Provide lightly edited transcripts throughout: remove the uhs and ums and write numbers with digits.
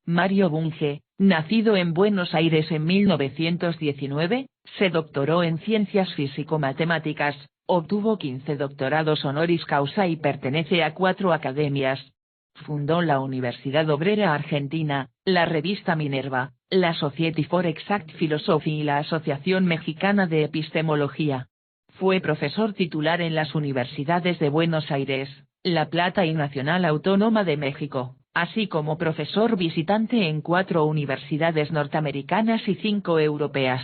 Mario Bunge, nacido en Buenos Aires en 1919, se doctoró en ciencias físico-matemáticas, obtuvo 15 doctorados honoris causa y pertenece a 4 academias. Fundó la Universidad Obrera Argentina, la revista Minerva, la Society for Exact Philosophy y la Asociación Mexicana de Epistemología. Fue profesor titular en las universidades de Buenos Aires, La Plata y Nacional Autónoma de México, así como profesor visitante en 4 universidades norteamericanas y 5 europeas.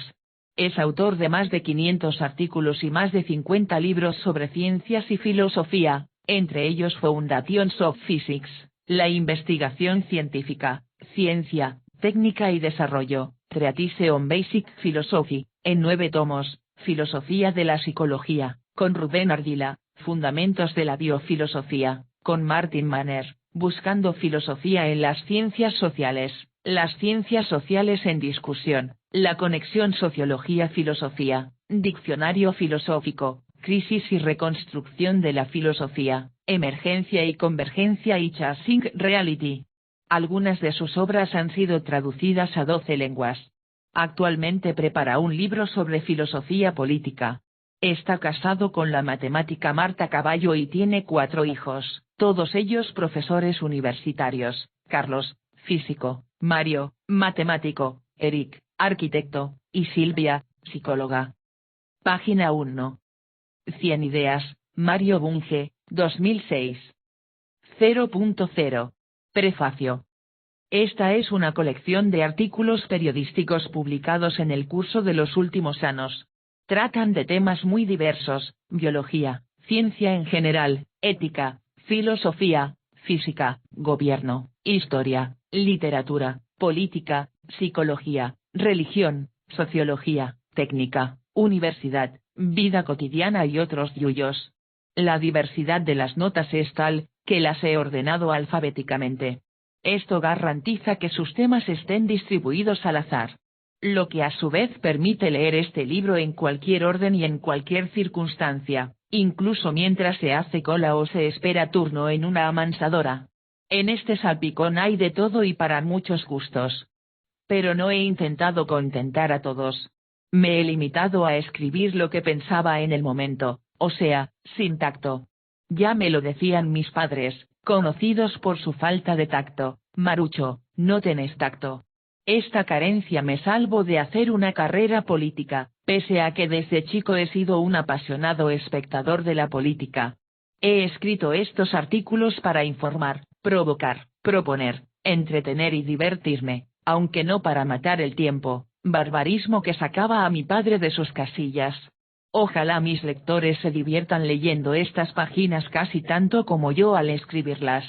Es autor de más de 500 artículos y más de 50 libros sobre ciencias y filosofía, entre ellos Foundations of Physics, la investigación científica, ciencia, técnica y desarrollo, Treatise on Basic Philosophy, en 9 tomos, Filosofía de la Psicología, con Rubén Ardila, Fundamentos de la Biofilosofía, con Martin Manner, Buscando Filosofía en las Ciencias Sociales, Las Ciencias Sociales en Discusión, La Conexión Sociología-Filosofía, Diccionario Filosófico, Crisis y Reconstrucción de la Filosofía, Emergencia y Convergencia y Chasing Reality. Algunas de sus obras han sido traducidas a 12 lenguas. Actualmente prepara un libro sobre filosofía política. Está casado con la matemática Marta Caballo y tiene 4 hijos, todos ellos profesores universitarios: Carlos, físico; Mario, matemático; Eric, arquitecto; y Silvia, psicóloga. Página 1. 100 ideas, Mario Bunge, 2006. 0.0. Prefacio. Esta es una colección de artículos periodísticos publicados en el curso de los últimos años. Tratan de temas muy diversos: biología, ciencia en general, ética, filosofía, física, gobierno, historia, literatura, política, psicología, religión, sociología, técnica, universidad, vida cotidiana y otros yuyos. La diversidad de las notas es tal, que las he ordenado alfabéticamente. Esto garantiza que sus temas estén distribuidos al azar, lo que a su vez permite leer este libro en cualquier orden y en cualquier circunstancia, incluso mientras se hace cola o se espera turno en una amansadora. En este salpicón hay de todo y para muchos gustos. Pero no he intentado contentar a todos. Me he limitado a escribir lo que pensaba en el momento, o sea, sin tacto. Ya me lo decían mis padres, conocidos por su falta de tacto: Marucho, no tenés tacto. Esta carencia me salvó de hacer una carrera política, pese a que desde chico he sido un apasionado espectador de la política. He escrito estos artículos para informar, provocar, proponer, entretener y divertirme, aunque no para matar el tiempo, barbarismo que sacaba a mi padre de sus casillas. Ojalá mis lectores se diviertan leyendo estas páginas casi tanto como yo al escribirlas.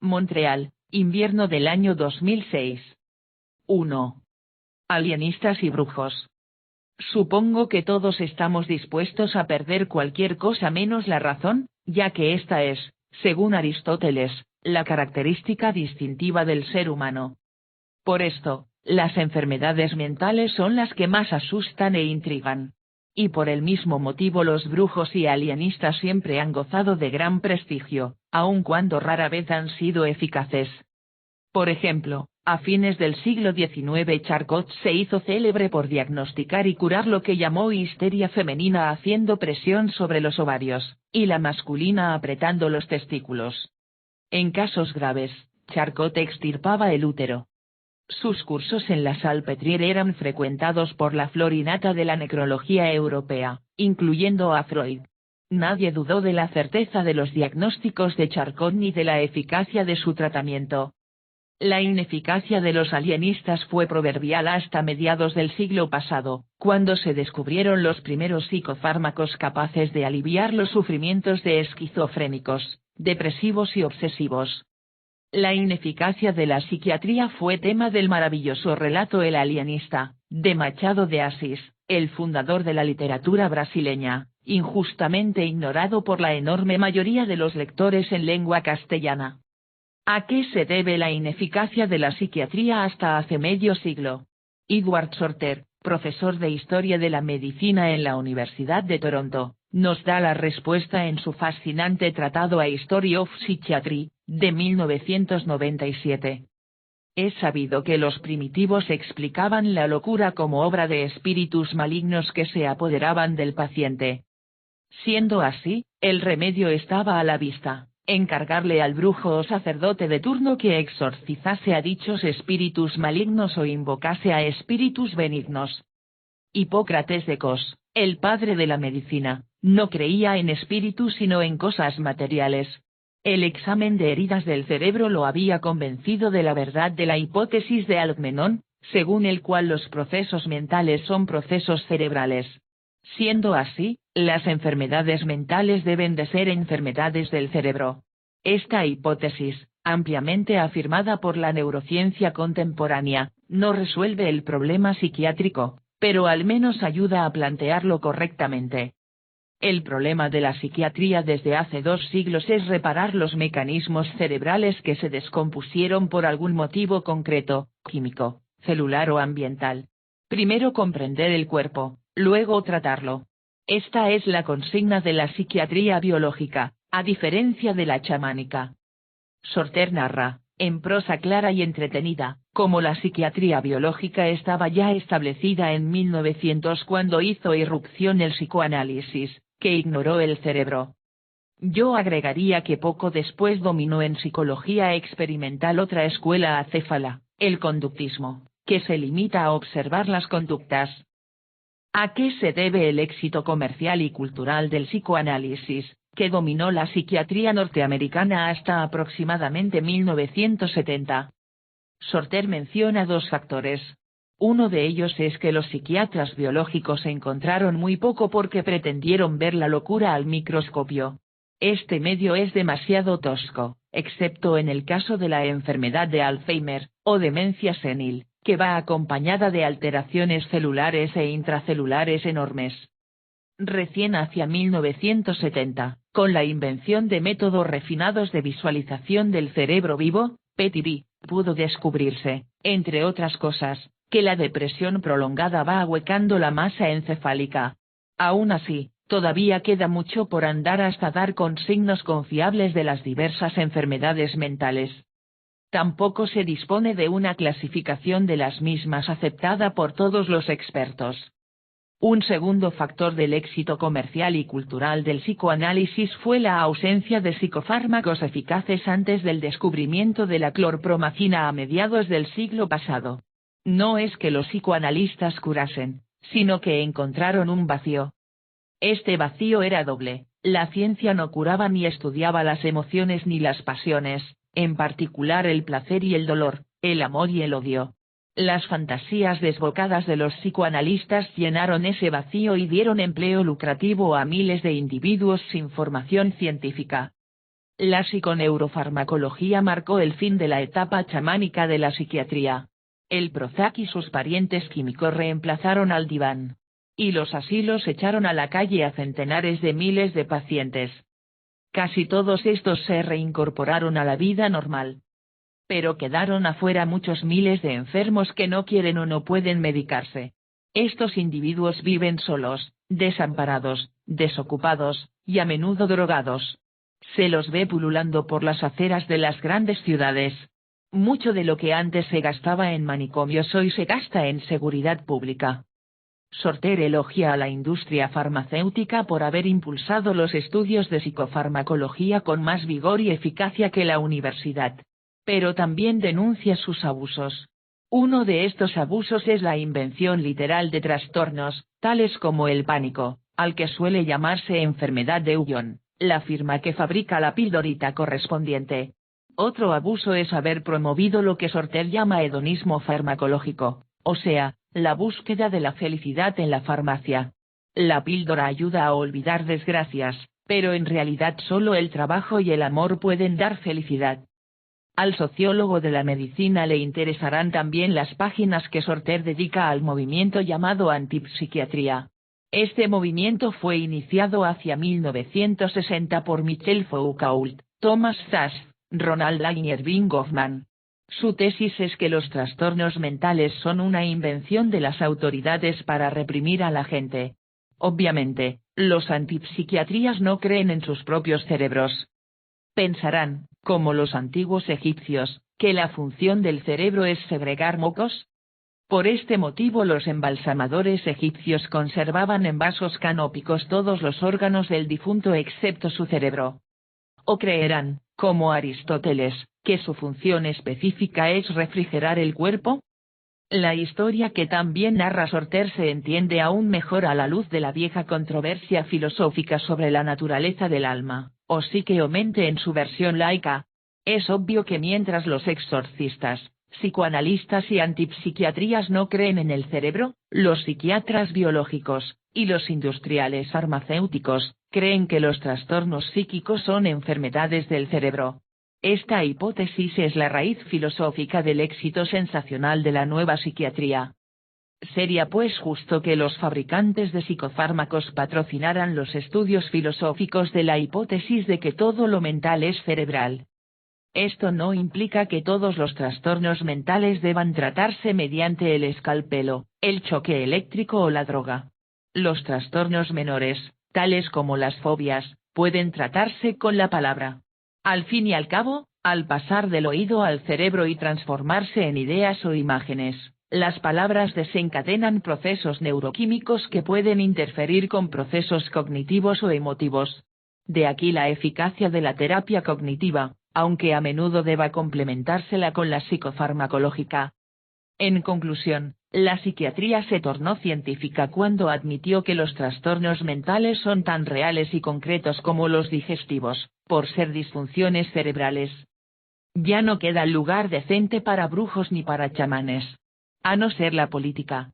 Montreal, invierno del año 2006. 1. Alienistas y brujos. Supongo que todos estamos dispuestos a perder cualquier cosa menos la razón, ya que esta es, según Aristóteles, la característica distintiva del ser humano. Por esto, las enfermedades mentales son las que más asustan e intrigan. Y por el mismo motivo los brujos y alienistas siempre han gozado de gran prestigio, aun cuando rara vez han sido eficaces. Por ejemplo, a fines del siglo XIX Charcot se hizo célebre por diagnosticar y curar lo que llamó histeria femenina haciendo presión sobre los ovarios, y la masculina apretando los testículos. En casos graves, Charcot extirpaba el útero. Sus cursos en la Salpêtrière eran frecuentados por la florinata de la necrología europea, incluyendo a Freud. Nadie dudó de la certeza de los diagnósticos de Charcot ni de la eficacia de su tratamiento. La ineficacia de los alienistas fue proverbial hasta mediados del siglo pasado, cuando se descubrieron los primeros psicofármacos capaces de aliviar los sufrimientos de esquizofrénicos, depresivos y obsesivos. La ineficacia de la psiquiatría fue tema del maravilloso relato El alienista, de Machado de Assis, el fundador de la literatura brasileña, injustamente ignorado por la enorme mayoría de los lectores en lengua castellana. ¿A qué se debe la ineficacia de la psiquiatría hasta hace medio siglo? Edward Shorter, profesor de Historia de la Medicina en la Universidad de Toronto, nos da la respuesta en su fascinante tratado A History of Psychiatry, de 1997. Es sabido que los primitivos explicaban la locura como obra de espíritus malignos que se apoderaban del paciente. Siendo así, el remedio estaba a la vista: encargarle al brujo o sacerdote de turno que exorcizase a dichos espíritus malignos o invocase a espíritus benignos. Hipócrates de Cos, el padre de la medicina, no creía en espíritus sino en cosas materiales. El examen de heridas del cerebro lo había convencido de la verdad de la hipótesis de Alcmenón, según el cual los procesos mentales son procesos cerebrales. Siendo así, las enfermedades mentales deben de ser enfermedades del cerebro. Esta hipótesis, ampliamente afirmada por la neurociencia contemporánea, no resuelve el problema psiquiátrico, pero al menos ayuda a plantearlo correctamente. El problema de la psiquiatría desde hace 2 siglos es reparar los mecanismos cerebrales que se descompusieron por algún motivo concreto, químico, celular o ambiental. Primero comprender el cuerpo, luego tratarlo. Esta es la consigna de la psiquiatría biológica, a diferencia de la chamánica. Sorter narra, en prosa clara y entretenida, cómo la psiquiatría biológica estaba ya establecida en 1900 cuando hizo irrupción el psicoanálisis, que ignoró el cerebro. Yo agregaría que poco después dominó en psicología experimental otra escuela acéfala, el conductismo, que se limita a observar las conductas. ¿A qué se debe el éxito comercial y cultural del psicoanálisis, que dominó la psiquiatría norteamericana hasta aproximadamente 1970? Sorter menciona 2 factores. Uno de ellos es que los psiquiatras biológicos encontraron muy poco porque pretendieron ver la locura al microscopio. Este medio es demasiado tosco, excepto en el caso de la enfermedad de Alzheimer, o demencia senil, que va acompañada de alteraciones celulares e intracelulares enormes. Recién hacia 1970, con la invención de métodos refinados de visualización del cerebro vivo, PET/CT, pudo descubrirse, entre otras cosas, que la depresión prolongada va ahuecando la masa encefálica. Aún así, todavía queda mucho por andar hasta dar con signos confiables de las diversas enfermedades mentales. Tampoco se dispone de una clasificación de las mismas aceptada por todos los expertos. Un segundo factor del éxito comercial y cultural del psicoanálisis fue la ausencia de psicofármacos eficaces antes del descubrimiento de la clorpromacina a mediados del siglo pasado. No es que los psicoanalistas curasen, sino que encontraron un vacío. Este vacío era doble: la ciencia no curaba ni estudiaba las emociones ni las pasiones, en particular el placer y el dolor, el amor y el odio. Las fantasías desbocadas de los psicoanalistas llenaron ese vacío y dieron empleo lucrativo a miles de individuos sin formación científica. La psiconeurofarmacología marcó el fin de la etapa chamánica de la psiquiatría. El Prozac y sus parientes químicos reemplazaron al diván. Y los asilos echaron a la calle a centenares de miles de pacientes. Casi todos estos se reincorporaron a la vida normal. Pero quedaron afuera muchos miles de enfermos que no quieren o no pueden medicarse. Estos individuos viven solos, desamparados, desocupados, y a menudo drogados. Se los ve pululando por las aceras de las grandes ciudades. Mucho de lo que antes se gastaba en manicomios hoy se gasta en seguridad pública. Sorter elogia a la industria farmacéutica por haber impulsado los estudios de psicofarmacología con más vigor y eficacia que la universidad. Pero también denuncia sus abusos. Uno de estos abusos es la invención literal de trastornos, tales como el pánico, al que suele llamarse enfermedad de Hugon, la firma que fabrica la pildorita correspondiente. Otro abuso es haber promovido lo que Sorter llama hedonismo farmacológico, o sea, la búsqueda de la felicidad en la farmacia. La píldora ayuda a olvidar desgracias, pero en realidad solo el trabajo y el amor pueden dar felicidad. Al sociólogo de la medicina le interesarán también las páginas que Sorter dedica al movimiento llamado antipsiquiatría. Este movimiento fue iniciado hacia 1960 por Michel Foucault, Thomas Szasz, Ronald Lane y Erving Goffman. Su tesis es que los trastornos mentales son una invención de las autoridades para reprimir a la gente. Obviamente, los antipsiquiatrías no creen en sus propios cerebros. Pensarán, como los antiguos egipcios, ¿Que la función del cerebro es segregar mocos? Por este motivo los embalsamadores egipcios conservaban en vasos canópicos todos los órganos del difunto excepto su cerebro. ¿O creerán, como Aristóteles, que su función específica es refrigerar el cuerpo? La historia que también narra Sorter se entiende aún mejor a la luz de la vieja controversia filosófica sobre la naturaleza del alma, o psique o mente en su versión laica. Es obvio que mientras los exorcistas, psicoanalistas y antipsiquiatrías no creen en el cerebro, los psiquiatras biológicos, y los industriales farmacéuticos, creen que los trastornos psíquicos son enfermedades del cerebro. Esta hipótesis es la raíz filosófica del éxito sensacional de la nueva psiquiatría. Sería pues justo que los fabricantes de psicofármacos patrocinaran los estudios filosóficos de la hipótesis de que todo lo mental es cerebral. Esto no implica que todos los trastornos mentales deban tratarse mediante el escalpelo, el choque eléctrico o la droga. Los trastornos menores, tales como las fobias, pueden tratarse con la palabra. Al fin y al cabo, al pasar del oído al cerebro y transformarse en ideas o imágenes, las palabras desencadenan procesos neuroquímicos que pueden interferir con procesos cognitivos o emotivos. De aquí la eficacia de la terapia cognitiva, aunque a menudo deba complementársela con la psicofarmacológica. En conclusión, la psiquiatría se tornó científica cuando admitió que los trastornos mentales son tan reales y concretos como los digestivos, por ser disfunciones cerebrales. Ya no queda lugar decente para brujos ni para chamanes. A no ser la política.